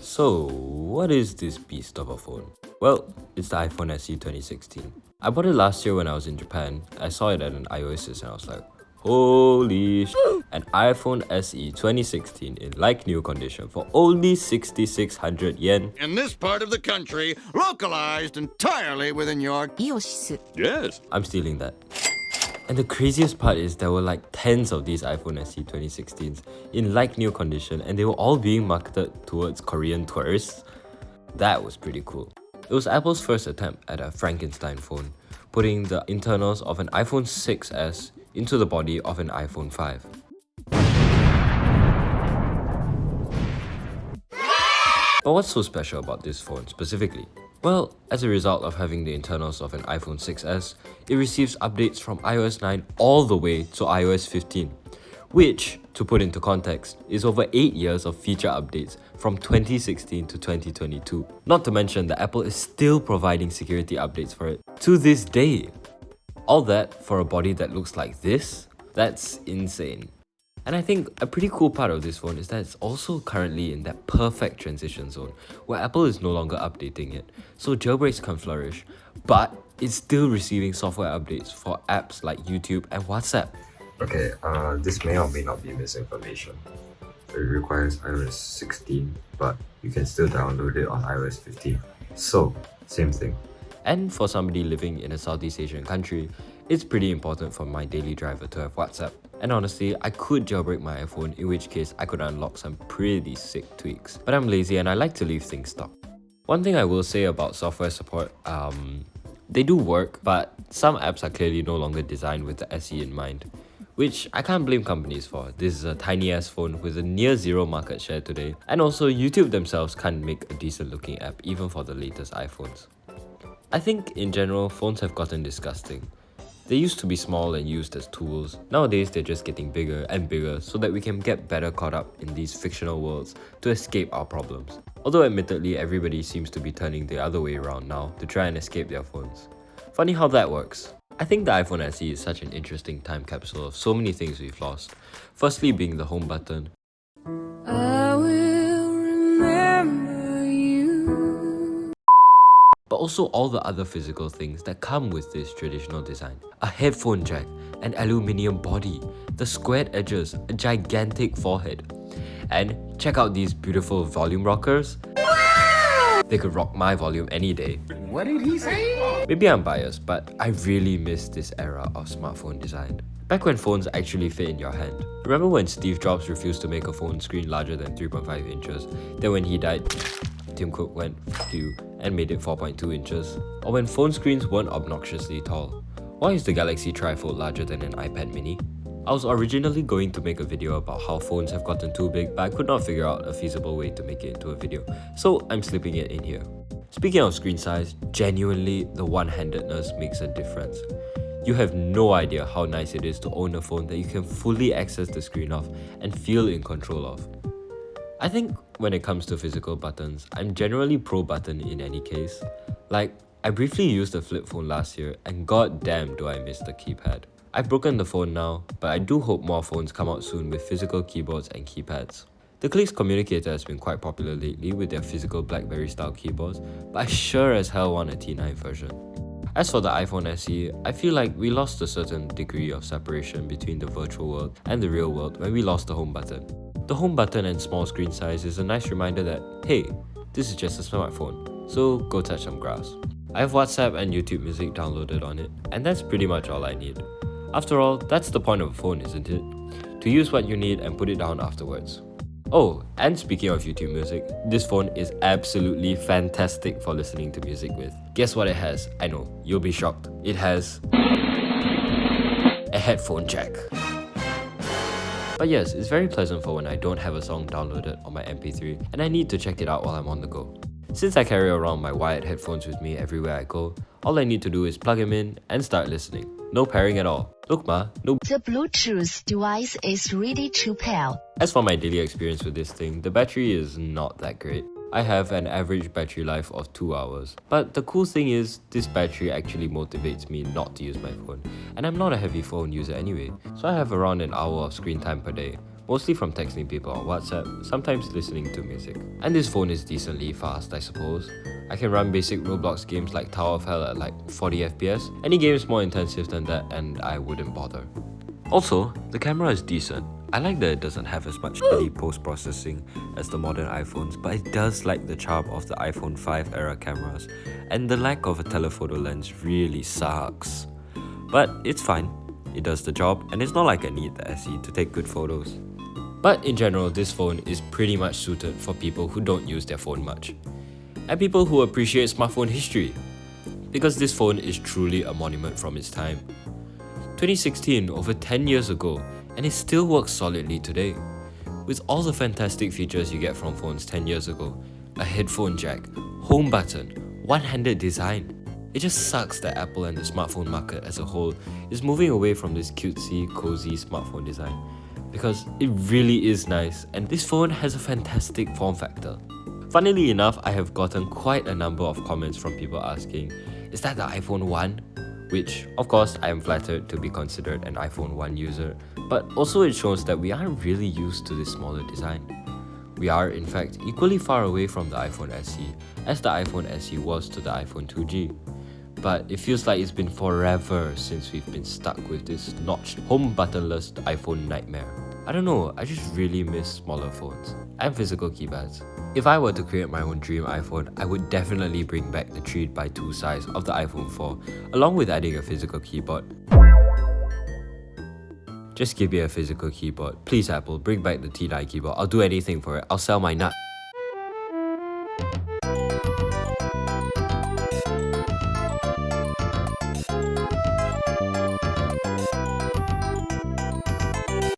So, what is this beast of a phone? Well, it's the iPhoneSE 2016. I bought it last year when I was in Japan. I saw it at an iOS and I was like, holy sh! An iPhone SE 2016 in like new condition for only 6,600 yen. In this part of the country, localized entirely within your... Yes. I'm stealing that. And the craziest part is there were like tens of these iPhone SE 2016s in like new condition and they were all being marketed towards Korean tourists. That was pretty cool. It was Apple's first attempt at a Frankenstein phone, putting the internals of an iPhone 6s into the body of an iPhone 5. But what's so special about this phone specifically? Well, as a result of having the internals of an iPhone 6s, it receives updates from iOS 9 all the way to iOS 15, which, to put into context, is over 8 years of feature updates from 2016 to 2022. Not to mention that Apple is still providing security updates for it to this day. All that for a body that looks like this? That's insane. And I think a pretty cool part of this phone is that it's also currently in that perfect transition zone where Apple is no longer updating it, so jailbreaks can flourish, but it's still receiving software updates for apps like YouTube and WhatsApp. Okay, this may or may not be misinformation. It requires iOS 16, but you can still download it on iOS 15. So, same thing. And for somebody living in a Southeast Asian country, it's pretty important for my daily driver to have WhatsApp. And honestly, I could jailbreak my iPhone, in which case I could unlock some pretty sick tweaks. But I'm lazy and I like to leave things stock. One thing I will say about software support, they do work, but some apps are clearly no longer designed with the SE in mind, which I can't blame companies for. This is a tiny ass phone with a near zero market share today, and also YouTube themselves can't make a decent looking app even for the latest iPhones. I think in general, phones have gotten disgusting. They used to be small and used as tools. Nowadays, they're just getting bigger and bigger so that we can get better caught up in these fictional worlds to escape our problems. Although admittedly, everybody seems to be turning the other way around now to try and escape their phones. Funny how that works. I think the iPhone SE is such an interesting time capsule of so many things we've lost. Firstly being the home button. I will remember you. But also all the other physical things that come with this traditional design. A headphone jack, an aluminium body, the squared edges, a gigantic forehead. And check out these beautiful volume rockers. They could rock my volume any day. What did he say? Maybe I'm biased, but I really miss this era of smartphone design. Back when phones actually fit in your hand. Remember when Steve Jobs refused to make a phone screen larger than 3.5 inches? Then when he died, Tim Cook went "F you" and made it 4.2 inches. Or when phone screens weren't obnoxiously tall. Why is the Galaxy Trifold larger than an iPad mini? I was originally going to make a video about how phones have gotten too big, but I could not figure out a feasible way to make it into a video, so I'm slipping it in here. Speaking of screen size, genuinely the one-handedness makes a difference. You have no idea how nice it is to own a phone that you can fully access the screen of and feel in control of. I think when it comes to physical buttons, I'm generally pro button in any case. Like, I briefly used a flip phone last year and god damn do I miss the keypad. I've broken the phone now, but I do hope more phones come out soon with physical keyboards and keypads. The Clicks Communicator has been quite popular lately with their physical BlackBerry style keyboards, but I sure as hell want a T9 version. As for the iPhone SE, I feel like we lost a certain degree of separation between the virtual world and the real world when we lost the home button. The home button and small screen size is a nice reminder that, hey, this is just a smartphone, so go touch some grass. I have WhatsApp and YouTube music downloaded on it, and that's pretty much all I need. After all, that's the point of a phone, isn't it? To use what you need and put it down afterwards. Oh, and speaking of YouTube music, this phone is absolutely fantastic for listening to music with. Guess what it has? I know, you'll be shocked. It has a headphone jack. But yes, it's very pleasant for when I don't have a song downloaded on my MP3 and I need to check it out while I'm on the go. Since I carry around my wired headphones with me everywhere I go, all I need to do is plug them in and start listening. No pairing at all. Look ma, no. The Bluetooth device is ready to pair. As for my daily experience with this thing, the battery is not that great. I have an average battery life of 2 hours. But the cool thing is, this battery actually motivates me not to use my phone. And I'm not a heavy phone user anyway, so I have around an hour of screen time per day, mostly from texting people on WhatsApp, sometimes listening to music. And this phone is decently fast, I suppose. I can run basic Roblox games like Tower of Hell at like 40 FPS. Any games more intensive than that and I wouldn't bother. Also, the camera is decent. I like that it doesn't have as much shitty post-processing as the modern iPhones, but it does lack the charm of the iPhone 5 era cameras, and the lack of a telephoto lens really sucks. But it's fine, it does the job, and it's not like I need the SE to take good photos. But in general, this phone is pretty much suited for people who don't use their phone much, and people who appreciate smartphone history, because this phone is truly a monument from its time. 2016, over 10 years ago, and it still works solidly today. With all the fantastic features you get from phones 10 years ago, a headphone jack, home button, one-handed design. It just sucks that Apple and the smartphone market as a whole is moving away from this cutesy, cozy smartphone design, because it really is nice, and this phone has a fantastic form factor. Funnily enough, I have gotten quite a number of comments from people asking, is that the iPhone 1? Which, of course, I am flattered to be considered an iPhone 1 user, but also it shows that we aren't really used to this smaller design. We are, in fact, equally far away from the iPhone SE as the iPhone SE was to the iPhone 2G. But it feels like it's been forever since we've been stuck with this notched, home buttonless iPhone nightmare. I don't know, I just really miss smaller phones and physical keypads. If I were to create my own dream iPhone, I would definitely bring back the 3x2 size of the iPhone 4, along with adding a physical keyboard. Just give me a physical keyboard. Please Apple, bring back the T9 keyboard. I'll do anything for it. I'll sell my nut.